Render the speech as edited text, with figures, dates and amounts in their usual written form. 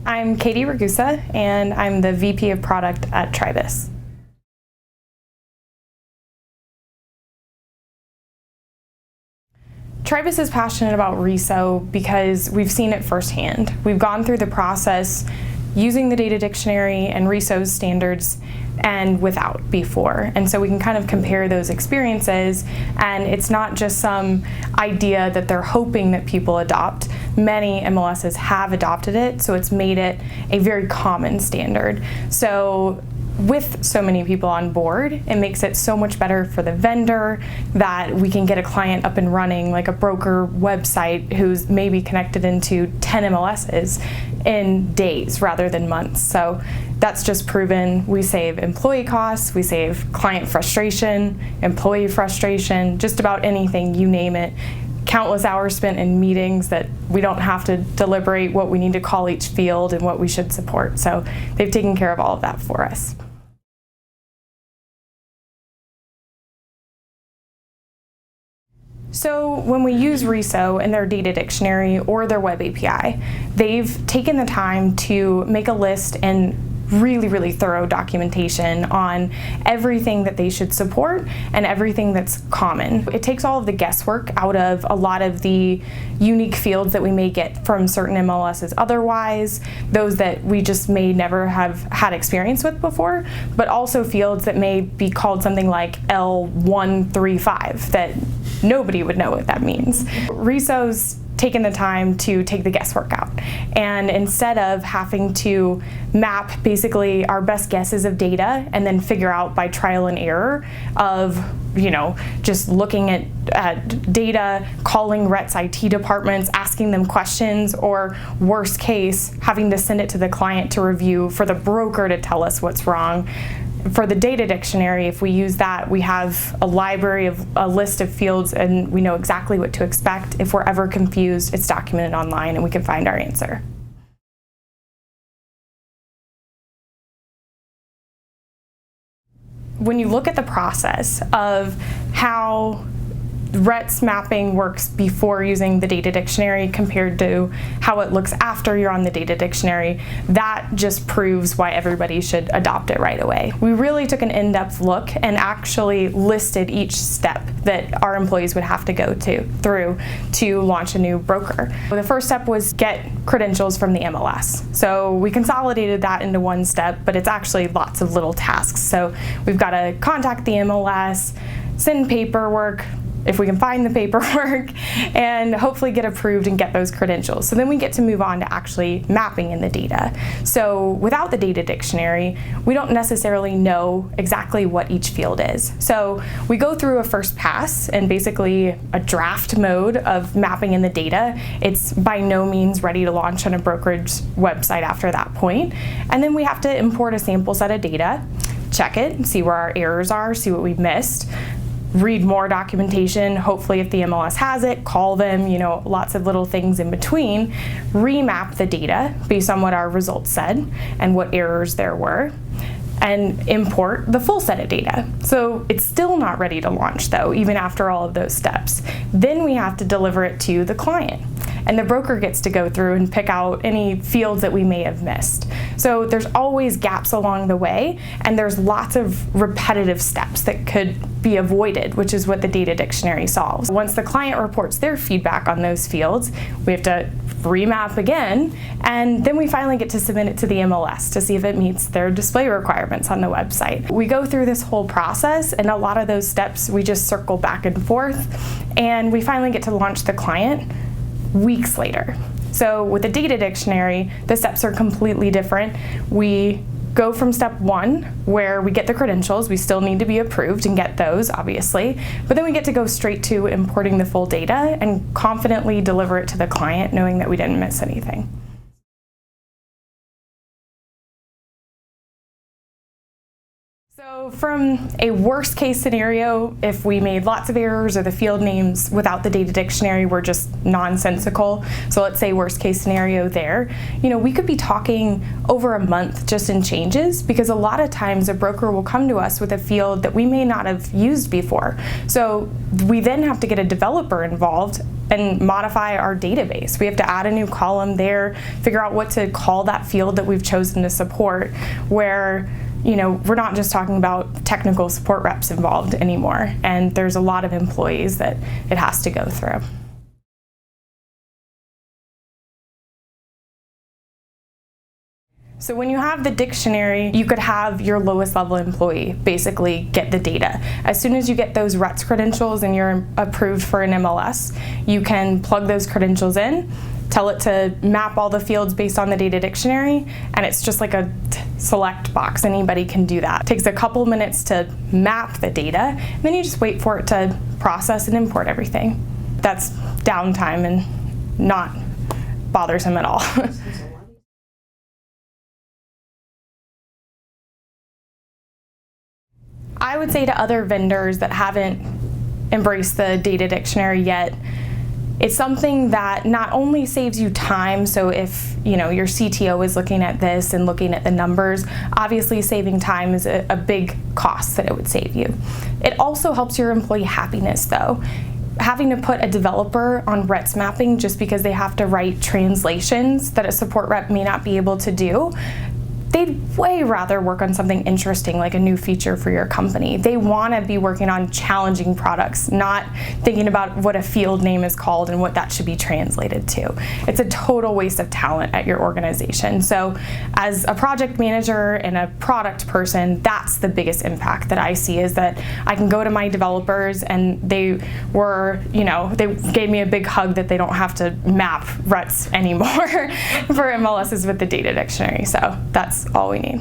I'm Katie Ragusa, and I'm the VP of Product at TRIBUS. TRIBUS is passionate about RESO because we've seen it firsthand. We've gone through the process using the data dictionary and RESO standards and without before. And so we can kind of compare those experiences, and it's not just some idea that they're hoping that people adopt. Many MLSs have adopted it, so it's made it a very common standard. So with so many people on board, it makes it so much better for the vendor that we can get a client up and running, like a broker website who's maybe connected into 10 MLSs in days rather than months. So that's just proven. We save employee costs, we save client frustration, employee frustration, just about anything, you name it. Countless hours spent in meetings that we don't have to deliberate what we need to call each field and what we should support. So they've taken care of all of that for us. So when we use RESO in their data dictionary or their web API, they've taken the time to make a list and really thorough documentation on everything that they should support and everything that's common. It takes all of the guesswork out of a lot of the unique fields that we may get from certain MLSs otherwise, those that we just may never have had experience with before, but also fields that may be called something like L135 that nobody would know what that means. RESO's taken the time to take the guesswork out, and instead of having to map basically our best guesses of data and then figure out by trial and error of just looking at data, calling RETS IT departments, asking them questions, or worst case having to send it to the client to review for the broker to tell us what's wrong. For the data dictionary, if we use that, we have a library of a list of fields and we know exactly what to expect. If we're ever confused, it's documented online and we can find our answer. When you look at the process of how RETS mapping works before using the data dictionary compared to how it looks after you're on the data dictionary, that just proves why everybody should adopt it right away. We really took an in-depth look and actually listed each step that our employees would have to go through to launch a new broker. The first step was get credentials from the MLS. So we consolidated that into one step, but it's actually lots of little tasks. So we've got to contact the MLS, send paperwork, if we can find the paperwork, and hopefully get approved and get those credentials. So then we get to move on to actually mapping in the data. So without the data dictionary, we don't necessarily know exactly what each field is. So we go through a first pass and basically a draft mode of mapping in the data. It's by no means ready to launch on a brokerage website after that point. And then we have to import a sample set of data, check it, see where our errors are, see what we've missed, read more documentation, hopefully if the MLS has it, call them, lots of little things in between, remap the data based on what our results said and what errors there were, and import the full set of data. So it's still not ready to launch though, even after all of those steps. Then we have to deliver it to the client, and the broker gets to go through and pick out any fields that we may have missed. So there's always gaps along the way, and there's lots of repetitive steps that could be avoided, which is what the data dictionary solves. Once the client reports their feedback on those fields, we have to remap again, and then we finally get to submit it to the MLS to see if it meets their display requirements on the website. We go through this whole process, and a lot of those steps we just circle back and forth, and we finally get to launch the client weeks later. So with the data dictionary, the steps are completely different. We go from step one, where we get the credentials. We still need to be approved and get those, obviously, but then we get to go straight to importing the full data and confidently deliver it to the client, knowing that we didn't miss anything. So from a worst case scenario, if we made lots of errors or the field names without the data dictionary were just nonsensical, so let's say worst case scenario there, we could be talking over a month just in changes, because a lot of times a broker will come to us with a field that we may not have used before. So we then have to get a developer involved and modify our database. We have to add a new column there, figure out what to call that field that we've chosen to support, where we're not just talking about technical support reps involved anymore, and there's a lot of employees that it has to go through. So when you have the dictionary, you could have your lowest level employee basically get the data. As soon as you get those RETS credentials and you're approved for an MLS, you can plug those credentials in, tell it to map all the fields based on the data dictionary, and it's just like a select box. Anybody can do that. It takes a couple minutes to map the data, and then you just wait for it to process and import everything. That's downtime and not bothersome at all. I would say to other vendors that haven't embraced the data dictionary yet, it's something that not only saves you time, so if your CTO is looking at this and looking at the numbers, obviously saving time is a big cost that it would save you. It also helps your employee happiness though. Having to put a developer on RETS mapping just because they have to write translations that a support rep may not be able to do, they'd way rather work on something interesting like a new feature for your company. They want to be working on challenging products, not thinking about what a field name is called and what that should be translated to. It's a total waste of talent at your organization. So as a project manager and a product person, that's the biggest impact that I see, is that I can go to my developers and they gave me a big hug that they don't have to map RETS anymore for MLSs with the data dictionary. So that's all we need.